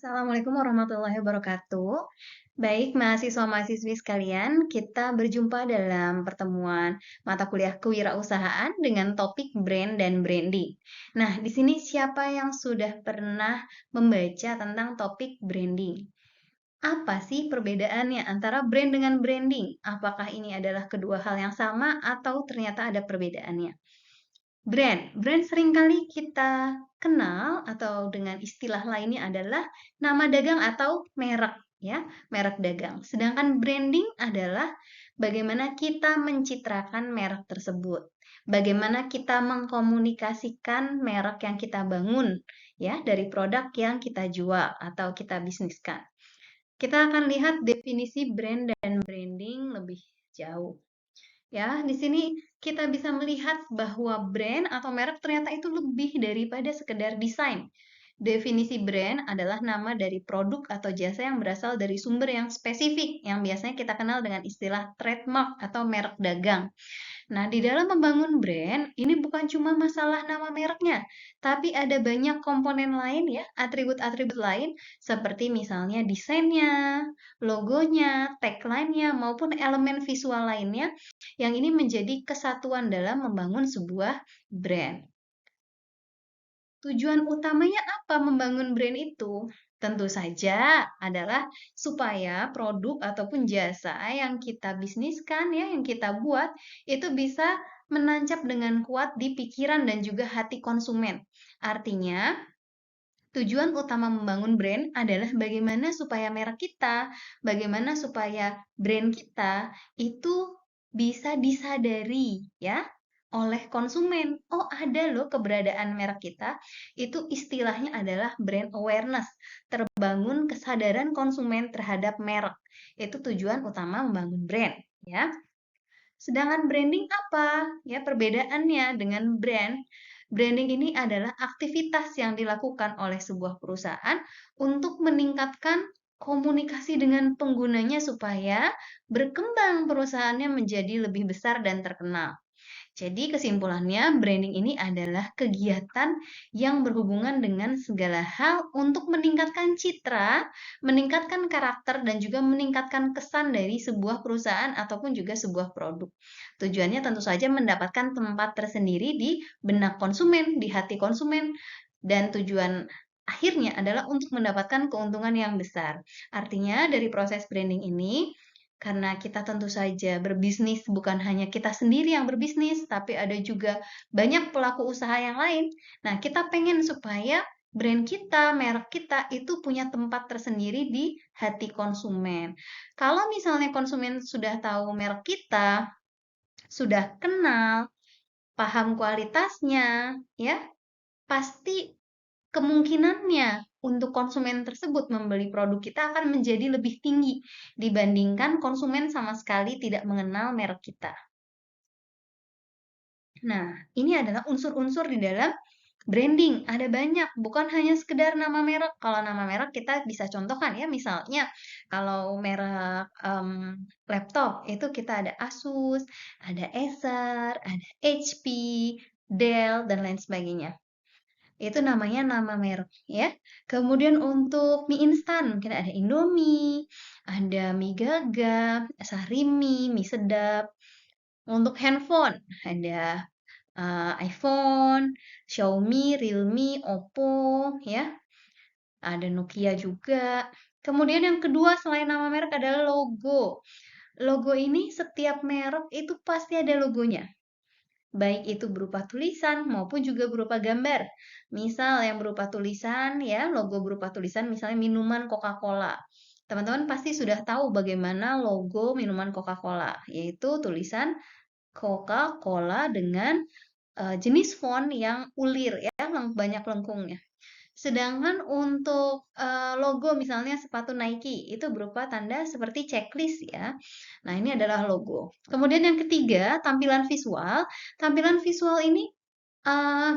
Assalamualaikum warahmatullahi wabarakatuh. Baik, mahasiswa-mahasiswi sekalian, kita berjumpa dalam pertemuan mata kuliah kewirausahaan dengan topik brand dan branding. Nah, di sini siapa yang sudah pernah membaca tentang topik branding? Apa sih perbedaannya antara brand dengan branding? Apakah ini adalah kedua hal yang sama atau ternyata ada perbedaannya? Brand seringkali kita kenal atau dengan istilah lainnya adalah nama dagang atau merek, ya, merek dagang. Sedangkan branding adalah bagaimana kita mencitrakan merek tersebut, bagaimana kita mengkomunikasikan merek yang kita bangun, ya, dari produk yang kita jual atau kita bisniskan. Kita akan lihat definisi brand dan branding lebih jauh. Ya, di sini kita bisa melihat bahwa brand atau merek ternyata itu lebih daripada sekedar desain. Definisi brand adalah nama dari produk atau jasa yang berasal dari sumber yang spesifik, yang biasanya kita kenal dengan istilah trademark atau merek dagang. Nah, di dalam membangun brand, ini bukan cuma masalah nama mereknya, tapi ada banyak komponen lain ya, atribut-atribut lain, seperti misalnya desainnya, logonya, tagline-nya, maupun elemen visual lainnya, yang ini menjadi kesatuan dalam membangun sebuah brand. Tujuan utamanya apa membangun brand itu? Tentu saja adalah supaya produk ataupun jasa yang kita bisniskan ya, yang kita buat itu bisa menancap dengan kuat di pikiran dan juga hati konsumen. Artinya, tujuan utama membangun brand adalah bagaimana supaya merek kita, bagaimana supaya brand kita itu bisa disadari ya oleh konsumen. Oh, ada loh keberadaan merek kita. Itu istilahnya adalah brand awareness. Terbangun kesadaran konsumen terhadap merek. Itu tujuan utama membangun brand ya. Sedangkan branding apa? Ya, perbedaannya dengan brand. Branding ini adalah aktivitas yang dilakukan oleh sebuah perusahaan untuk meningkatkan komunikasi dengan penggunanya supaya berkembang perusahaannya menjadi lebih besar dan terkenal. Jadi kesimpulannya, branding ini adalah kegiatan yang berhubungan dengan segala hal untuk meningkatkan citra, meningkatkan karakter, dan juga meningkatkan kesan dari sebuah perusahaan ataupun juga sebuah produk. Tujuannya tentu saja mendapatkan tempat tersendiri di benak konsumen, di hati konsumen, dan tujuan akhirnya adalah untuk mendapatkan keuntungan yang besar. Artinya dari proses branding ini, karena kita tentu saja berbisnis bukan hanya kita sendiri yang berbisnis, tapi ada juga banyak pelaku usaha yang lain. Nah, kita pengen supaya brand kita, merek kita itu punya tempat tersendiri di hati konsumen. Kalau misalnya konsumen sudah tahu merek kita, sudah kenal, paham kualitasnya, ya, pasti kemungkinannya untuk konsumen tersebut membeli produk kita akan menjadi lebih tinggi dibandingkan konsumen sama sekali tidak mengenal merek kita. Nah, ini adalah unsur-unsur di dalam branding. Ada banyak, bukan hanya sekedar nama merek. Kalau nama merek kita bisa contohkan ya, misalnya kalau merek laptop itu kita ada Asus, ada Acer, ada HP, Dell, dan lain sebagainya. Itu namanya nama merek ya. Kemudian untuk mie instan, mungkin ada Indomie, ada mie gagap, Sarimi, mie sedap. Untuk handphone, ada iPhone, Xiaomi, Realme, Oppo, ya. Ada Nokia juga. Kemudian yang kedua selain nama merek adalah logo. Logo ini setiap merek itu pasti ada logonya. Baik itu berupa tulisan maupun juga berupa gambar. Misal yang berupa tulisan ya, logo berupa tulisan misalnya minuman Coca-Cola. Teman-teman pasti sudah tahu bagaimana logo minuman Coca-Cola, yaitu tulisan Coca-Cola dengan jenis font yang ulir ya, banyak lengkungnya. Sedangkan untuk logo misalnya sepatu Nike itu berupa tanda seperti checklist ya. Nah, ini adalah logo. Kemudian yang ketiga, tampilan visual. Tampilan visual ini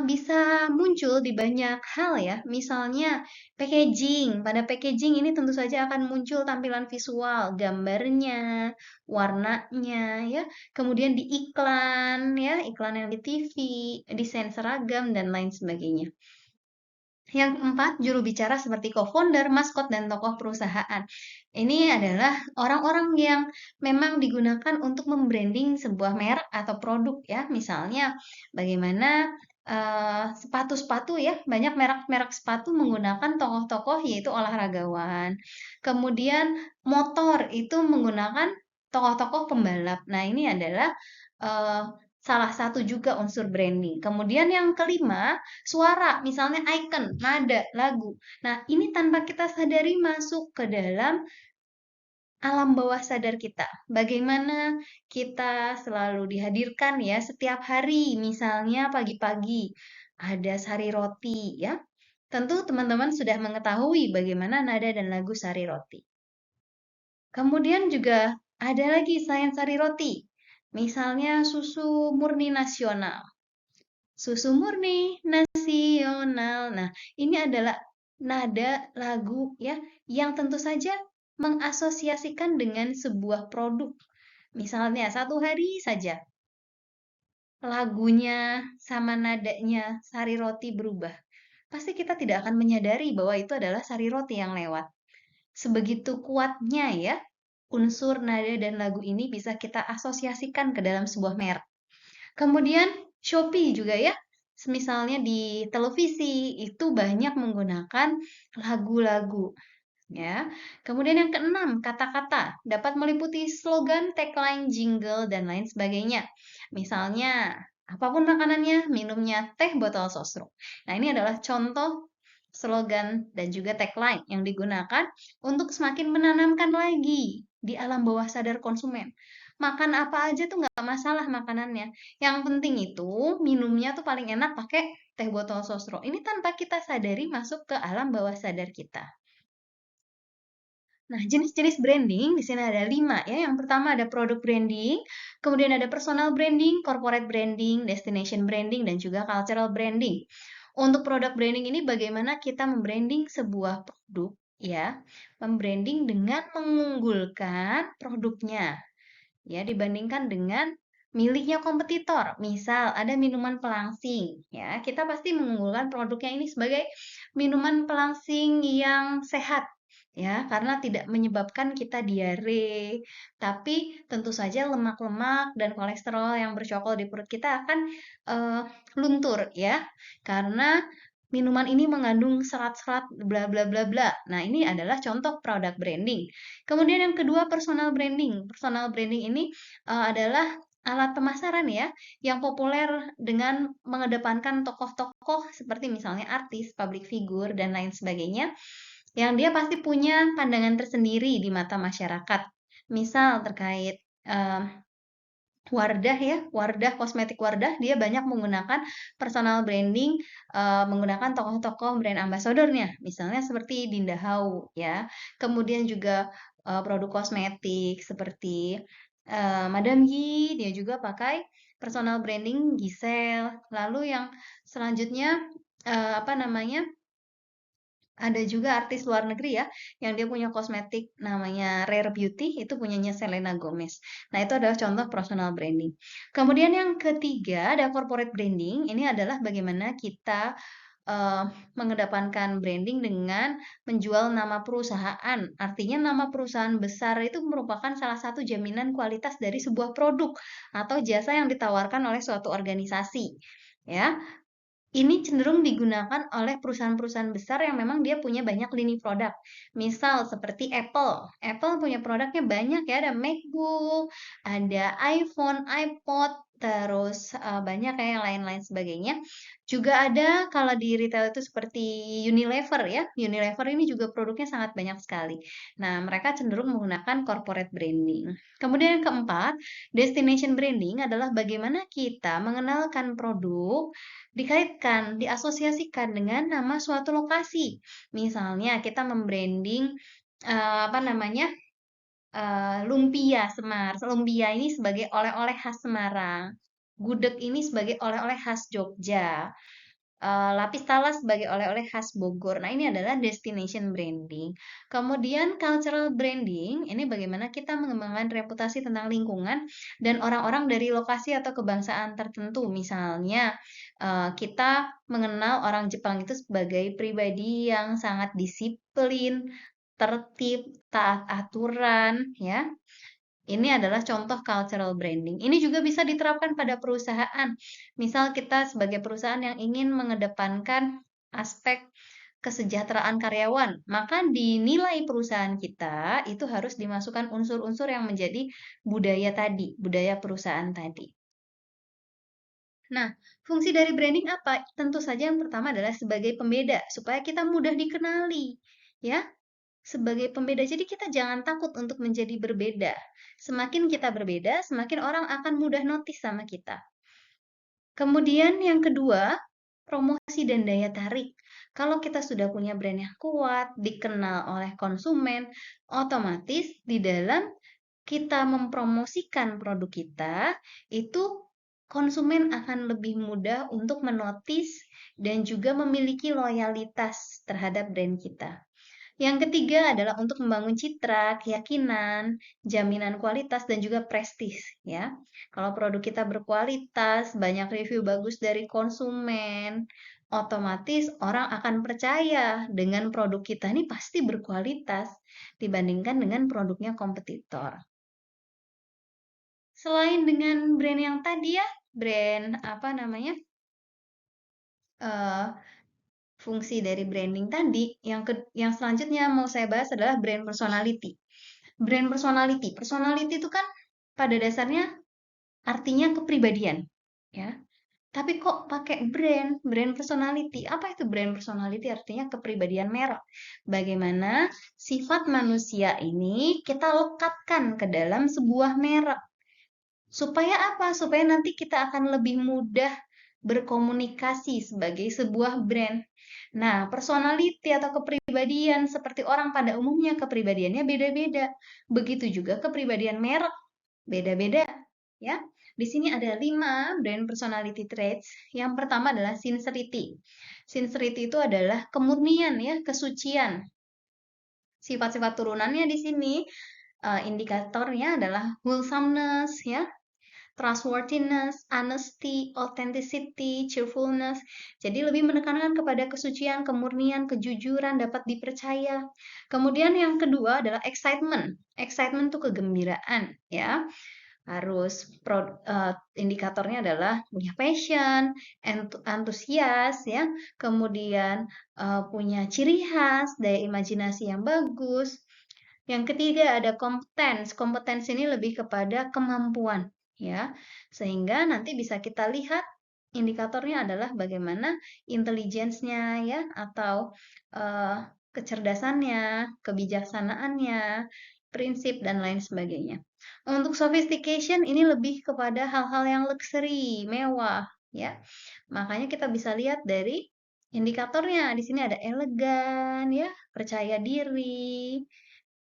bisa muncul di banyak hal ya. Misalnya packaging. Pada packaging ini tentu saja akan muncul tampilan visual, gambarnya, warnanya ya. Kemudian di iklan ya, iklan yang di TV, desain seragam dan lain sebagainya. Yang keempat, juru bicara seperti co-founder, maskot, dan tokoh perusahaan. Ini adalah orang-orang yang memang digunakan untuk membranding sebuah merek atau produk ya. Misalnya bagaimana sepatu-sepatu ya, banyak merek-merek sepatu menggunakan tokoh-tokoh yaitu olahragawan. Kemudian motor itu menggunakan tokoh-tokoh pembalap. Nah, ini adalah eh, salah satu juga unsur branding. Kemudian yang kelima, suara, misalnya icon, nada, lagu. Nah, ini tanpa kita sadari masuk ke dalam alam bawah sadar kita. Bagaimana kita selalu dihadirkan ya setiap hari, misalnya pagi-pagi ada sari roti ya. Tentu teman-teman sudah mengetahui bagaimana nada dan lagu sari roti. Kemudian juga ada lagi selain sari roti. Misalnya susu murni nasional. Susu murni nasional. Nah, ini adalah nada lagu ya yang tentu saja mengasosiasikan dengan sebuah produk. Misalnya satu hari saja lagunya sama nadanya sari roti berubah. Pasti kita tidak akan menyadari bahwa itu adalah sari roti yang lewat. Sebegitu kuatnya ya unsur nada dan lagu ini bisa kita asosiasikan ke dalam sebuah merek. Kemudian Shopee juga ya. Misalnya di televisi itu banyak menggunakan lagu-lagu ya. Kemudian yang keenam, kata-kata dapat meliputi slogan, tagline, jingle dan lain sebagainya. Misalnya apapun makanannya, minumnya teh botol sosro. Nah, ini adalah contoh slogan dan juga tagline yang digunakan untuk semakin menanamkan lagi di alam bawah sadar konsumen. Makan apa aja tuh nggak masalah makanannya. Yang penting itu minumnya tuh paling enak pakai teh botol sosro. Ini tanpa kita sadari masuk ke alam bawah sadar kita. Nah, jenis-jenis branding di sini ada 5 ya. Yang pertama ada product branding, kemudian ada personal branding, corporate branding, destination branding, dan juga cultural branding. Untuk product branding ini bagaimana kita membranding sebuah produk ya, membranding dengan mengunggulkan produknya ya dibandingkan dengan miliknya kompetitor. Misal ada minuman pelangsing ya, kita pasti mengunggulkan produknya ini sebagai minuman pelangsing yang sehat ya, karena tidak menyebabkan kita diare, tapi tentu saja lemak-lemak dan kolesterol yang bercokol di perut kita akan eh, luntur ya, karena minuman ini mengandung serat-serat bla bla bla bla. Nah, ini adalah contoh product branding. Kemudian yang kedua personal branding. Personal branding ini adalah alat pemasaran ya yang populer dengan mengedepankan tokoh-tokoh seperti misalnya artis, public figure dan lain sebagainya yang dia pasti punya pandangan tersendiri di mata masyarakat. Misal terkait eh, Wardah ya, Wardah kosmetik Wardah dia banyak menggunakan personal branding menggunakan tokoh-tokoh brand ambassadornya, misalnya seperti Dinda Hau ya. Kemudian juga produk kosmetik seperti Madame Yi dia juga pakai personal branding Giselle. Lalu yang selanjutnya apa namanya? Ada juga artis luar negeri ya, yang dia punya kosmetik namanya Rare Beauty, itu punyanya Selena Gomez. Nah, itu adalah contoh personal branding. Kemudian yang ketiga ada corporate branding. Ini adalah bagaimana kita eh, mengedepankan branding dengan menjual nama perusahaan. Artinya nama perusahaan besar itu merupakan salah satu jaminan kualitas dari sebuah produk atau jasa yang ditawarkan oleh suatu organisasi. Ya, ini cenderung digunakan oleh perusahaan-perusahaan besar yang memang dia punya banyak lini produk. Misal seperti Apple. Apple punya produknya banyak ya, ada MacBook, ada iPhone, iPod, terus banyak kayak yang lain-lain sebagainya. Juga ada kalau di retail itu seperti Unilever ya. Unilever ini juga produknya sangat banyak sekali. Nah, mereka cenderung menggunakan corporate branding. Kemudian yang keempat, destination branding adalah bagaimana kita mengenalkan produk dikaitkan, diasosiasikan dengan nama suatu lokasi. Misalnya kita membranding apa namanya lumpia Semar. Lumpia ini sebagai oleh-oleh khas Semarang. Gudeg ini sebagai oleh-oleh khas Jogja. lapis talas sebagai oleh-oleh khas Bogor. Nah, ini adalah destination branding. Kemudian cultural branding, ini bagaimana kita mengembangkan reputasi tentang lingkungan dan orang-orang dari lokasi atau kebangsaan tertentu. Misalnya, kita mengenal orang Jepang itu sebagai pribadi yang sangat disiplin, tertib, taat aturan, ya. Ini adalah contoh cultural branding. Ini juga bisa diterapkan pada perusahaan. Misal kita sebagai perusahaan yang ingin mengedepankan aspek kesejahteraan karyawan, maka di nilai perusahaan kita itu harus dimasukkan unsur-unsur yang menjadi budaya tadi, budaya perusahaan tadi. Nah, fungsi dari branding apa? Tentu saja yang pertama adalah sebagai pembeda, supaya kita mudah dikenali, ya. Sebagai pembeda, jadi kita jangan takut untuk menjadi berbeda. Semakin kita berbeda, semakin orang akan mudah notice sama kita. Kemudian yang kedua, promosi dan daya tarik. Kalau kita sudah punya brand yang kuat, dikenal oleh konsumen, otomatis di dalam kita mempromosikan produk kita, itu konsumen akan lebih mudah untuk menotis dan juga memiliki loyalitas terhadap brand kita. Yang ketiga adalah untuk membangun citra, keyakinan, jaminan kualitas, dan juga prestis, ya. Kalau produk kita berkualitas, banyak review bagus dari konsumen, otomatis orang akan percaya dengan produk kita ini pasti berkualitas dibandingkan dengan produknya kompetitor. Selain dengan brand yang tadi ya, brand apa namanya? eh Fungsi dari branding tadi, yang selanjutnya mau saya bahas adalah brand personality. Brand personality. Personality itu kan pada dasarnya artinya kepribadian, ya. Tapi kok pakai brand personality? Apa itu brand personality? Artinya kepribadian merek. Bagaimana sifat manusia ini kita lekatkan ke dalam sebuah merek. Supaya apa? Supaya nanti kita akan lebih mudah berkomunikasi sebagai sebuah brand. Nah, personality atau kepribadian seperti orang pada umumnya kepribadiannya beda-beda. Begitu juga kepribadian merek beda-beda, ya. Di sini ada 5 brand personality traits. Yang pertama adalah sincerity. Sincerity itu adalah kemurnian ya, kesucian. Sifat-sifat turunannya di sini indikatornya adalah wholesomeness ya, trustworthiness, honesty, authenticity, cheerfulness. Jadi lebih menekankan kepada kesucian, kemurnian, kejujuran, dapat dipercaya. Kemudian yang kedua adalah excitement. Excitement itu kegembiraan, ya. Harus indikatornya adalah punya passion, antusias, ya. Kemudian punya ciri khas, daya imajinasi yang bagus. Yang ketiga ada competence. Competence ini lebih kepada kemampuan, ya. Sehingga nanti bisa kita lihat indikatornya adalah bagaimana intelligence-nya ya atau kecerdasannya, kebijaksanaannya, prinsip dan lain sebagainya. Untuk sophistication ini lebih kepada hal-hal yang luxury, mewah, ya. Makanya kita bisa lihat dari indikatornya. Di sini ada elegan, ya, percaya diri,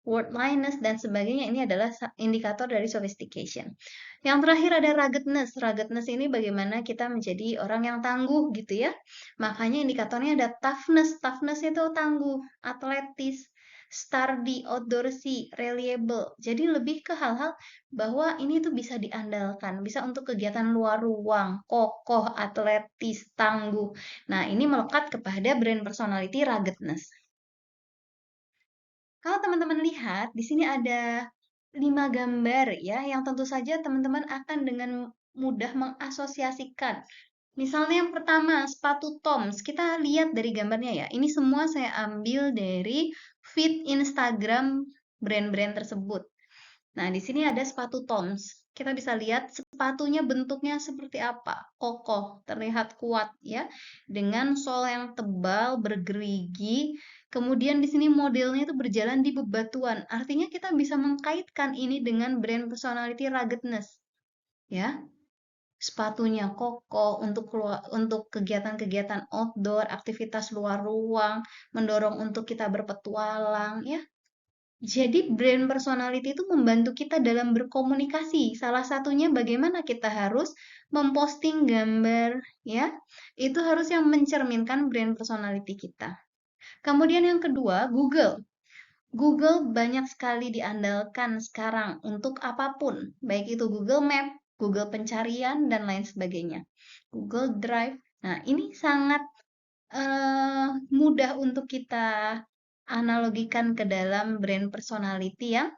wordliness, dan sebagainya. Ini adalah indikator dari sophistication. Yang terakhir ada ruggedness. Ruggedness ini bagaimana kita menjadi orang yang tangguh gitu ya. Makanya indikatornya ada toughness. Toughness itu tangguh, atletis, sturdy, outdoorsy, reliable. Jadi lebih ke hal-hal bahwa ini tuh bisa diandalkan, bisa untuk kegiatan luar ruang, kokoh, atletis, tangguh. Nah, ini melekat kepada brand personality ruggedness. Kalau teman-teman lihat, di sini ada 5 gambar ya, yang tentu saja teman-teman akan dengan mudah mengasosiasikan. Misalnya yang pertama, sepatu Toms. Kita lihat dari gambarnya ya. Ini semua saya ambil dari feed Instagram brand-brand tersebut. Nah, di sini ada sepatu Toms. Kita bisa lihat sepatunya bentuknya seperti apa. Kokoh, terlihat kuat ya. Dengan sol yang tebal, bergerigi. Kemudian di sini modelnya itu berjalan di bebatuan. Artinya kita bisa mengkaitkan ini dengan brand personality ruggedness. Ya. Sepatunya kokoh untuk kegiatan-kegiatan outdoor, aktivitas luar ruang, mendorong untuk kita berpetualang ya. Jadi brand personality itu membantu kita dalam berkomunikasi. Salah satunya bagaimana kita harus memposting gambar, ya. Itu harus yang mencerminkan brand personality kita. Kemudian yang kedua, Google. Google banyak sekali diandalkan sekarang untuk apapun, baik itu Google Map, Google pencarian, dan lain sebagainya. Google Drive. Nah, ini sangat mudah untuk kita analogikan ke dalam brand personality yang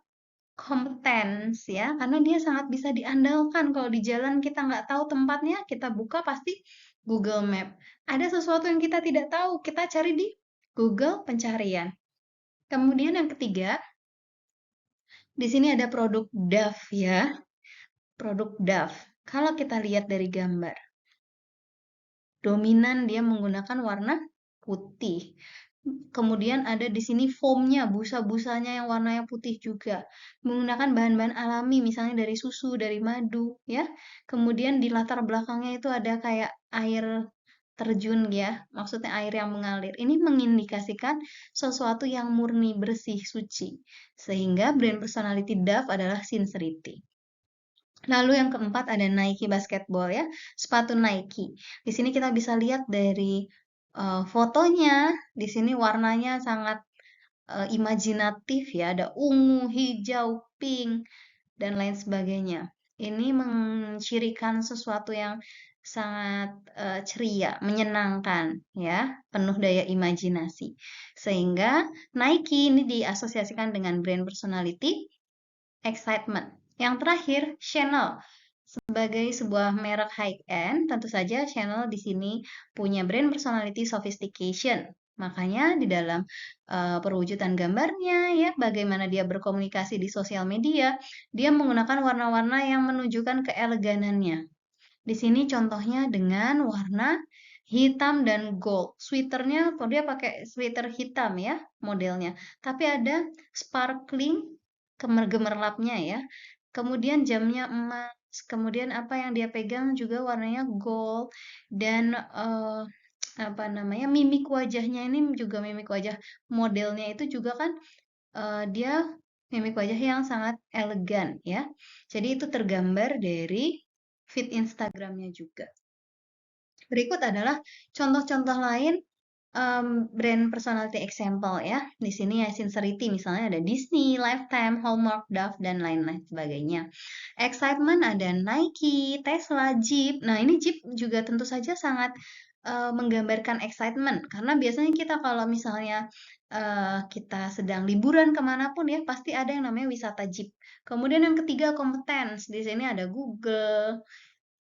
kompeten ya, karena dia sangat bisa diandalkan. Kalau di jalan kita nggak tahu tempatnya, kita buka pasti Google Map. Ada sesuatu yang kita tidak tahu, kita cari di Google pencarian. Kemudian yang ketiga, di sini ada produk Dove ya, produk Dove. Kalau kita lihat dari gambar, dominan dia menggunakan warna putih. Kemudian ada di sini foamnya, busa-busanya yang warnanya putih juga. Menggunakan bahan-bahan alami, misalnya dari susu, dari madu, ya. Kemudian di latar belakangnya itu ada kayak air terjun ya, maksudnya air yang mengalir. Ini mengindikasikan sesuatu yang murni, bersih, suci. Sehingga brand personality Dove adalah sincerity. Lalu yang keempat ada Nike basketball ya, sepatu Nike. Di sini kita bisa lihat dari fotonya, di sini warnanya sangat imajinatif ya, ada ungu, hijau, pink, dan lain sebagainya. Ini mencirikan sesuatu yang sangat ceria, menyenangkan ya, penuh daya imajinasi. Sehingga Nike ini diasosiasikan dengan brand personality, excitement. Yang terakhir, Chanel. Sebagai sebuah merek high-end, tentu saja Chanel di sini punya brand personality sophistication. Makanya di dalam perwujudan gambarnya, ya, bagaimana dia berkomunikasi di sosial media, dia menggunakan warna-warna yang menunjukkan keeleganannya. Di sini contohnya dengan warna hitam dan gold. Sweaternya, dia pakai sweater hitam ya modelnya. Tapi ada sparkling gemerlapnya ya. Kemudian jamnya emas. Kemudian apa yang dia pegang juga warnanya gold. Dan apa namanya, mimik wajahnya ini juga mimik wajah modelnya itu juga kan dia mimik wajah yang sangat elegan ya. Jadi itu tergambar dari feed Instagramnya juga. Berikut adalah contoh-contoh lain brand personality example ya. Di sini ya sincerity misalnya ada Disney, Lifetime, Hallmark, Dove, dan lain-lain sebagainya. Excitement ada Nike, Tesla, Jeep. Nah ini Jeep juga tentu saja sangat menggambarkan excitement. Karena biasanya kita kalau misalnya kita sedang liburan kemanapun ya, pasti ada yang namanya wisata Jeep. Kemudian yang ketiga competence. Di sini ada Google,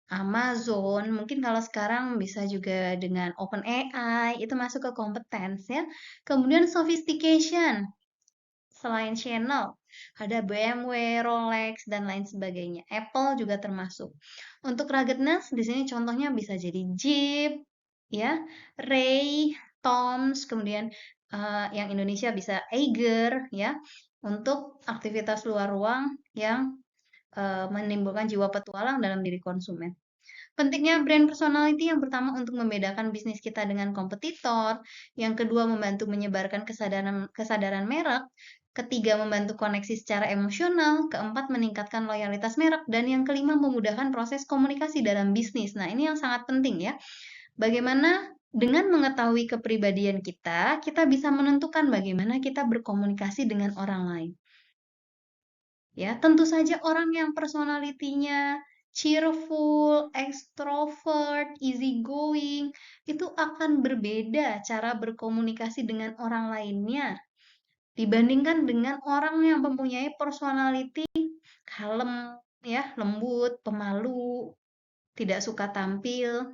Amazon, mungkin kalau sekarang bisa juga dengan OpenAI, itu masuk ke competence ya. Kemudian sophistication, selain Chanel, ada BMW, Rolex, dan lain sebagainya. Apple juga termasuk. Untuk ruggedness, di sini contohnya bisa jadi Jeep, ya, Ray, Toms, kemudian yang Indonesia bisa Eiger, ya, untuk aktivitas luar ruang yang menimbulkan jiwa petualang dalam diri konsumen. Pentingnya brand personality yang pertama untuk membedakan bisnis kita dengan kompetitor, yang kedua membantu menyebarkan kesadaran merek, ketiga membantu koneksi secara emosional, keempat meningkatkan loyalitas merek, dan yang kelima memudahkan proses komunikasi dalam bisnis. Nah, ini yang sangat penting ya. Bagaimana dengan mengetahui kepribadian kita, kita bisa menentukan bagaimana kita berkomunikasi dengan orang lain. Ya, tentu saja orang yang personalitinya cheerful, extrovert, easygoing, itu akan berbeda cara berkomunikasi dengan orang lainnya dibandingkan dengan orang yang mempunyai personality kalem, ya, lembut, pemalu, tidak suka tampil,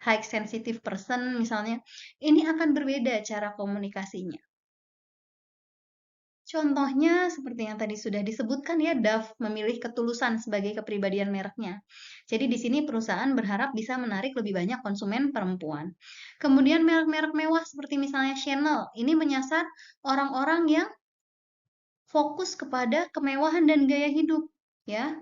high sensitive person misalnya. Ini akan berbeda cara komunikasinya. Contohnya seperti yang tadi sudah disebutkan ya, Dove memilih ketulusan sebagai kepribadian mereknya. Jadi di sini perusahaan berharap bisa menarik lebih banyak konsumen perempuan. Kemudian merek-merek mewah seperti misalnya Chanel, ini menyasar orang-orang yang fokus kepada kemewahan dan gaya hidup, ya.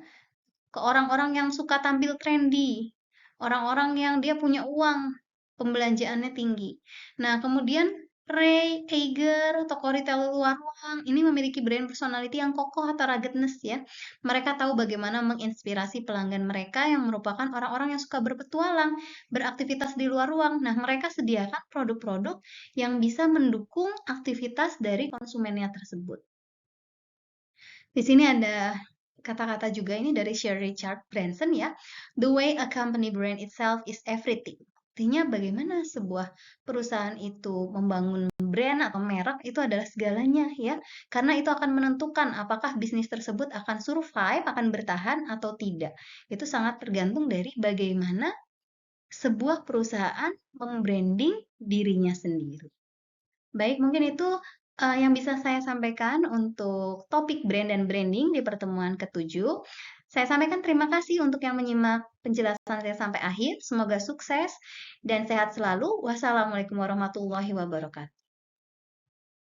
Ke orang-orang yang suka tampil trendy, orang-orang yang dia punya uang, pembelanjaannya tinggi. Nah, kemudian Ray, Eiger, toko retail luar ruang, ini memiliki brand personality yang kokoh atau ruggedness ya. Mereka tahu bagaimana menginspirasi pelanggan mereka yang merupakan orang-orang yang suka berpetualang, beraktivitas di luar ruang. Nah, mereka sediakan produk-produk yang bisa mendukung aktivitas dari konsumennya tersebut. Di sini ada kata-kata juga ini dari Sir Richard Branson ya. The way a company brand itself is everything. Artinya bagaimana sebuah perusahaan itu membangun brand atau merek itu adalah segalanya ya. Karena itu akan menentukan apakah bisnis tersebut akan survive, akan bertahan atau tidak. Itu sangat tergantung dari bagaimana sebuah perusahaan membranding dirinya sendiri. Baik, mungkin itu yang bisa saya sampaikan untuk topik brand dan branding di pertemuan ketujuh. Saya sampaikan terima kasih untuk yang menyimak penjelasan saya sampai akhir. Semoga sukses dan sehat selalu. Wassalamualaikum warahmatullahi wabarakatuh.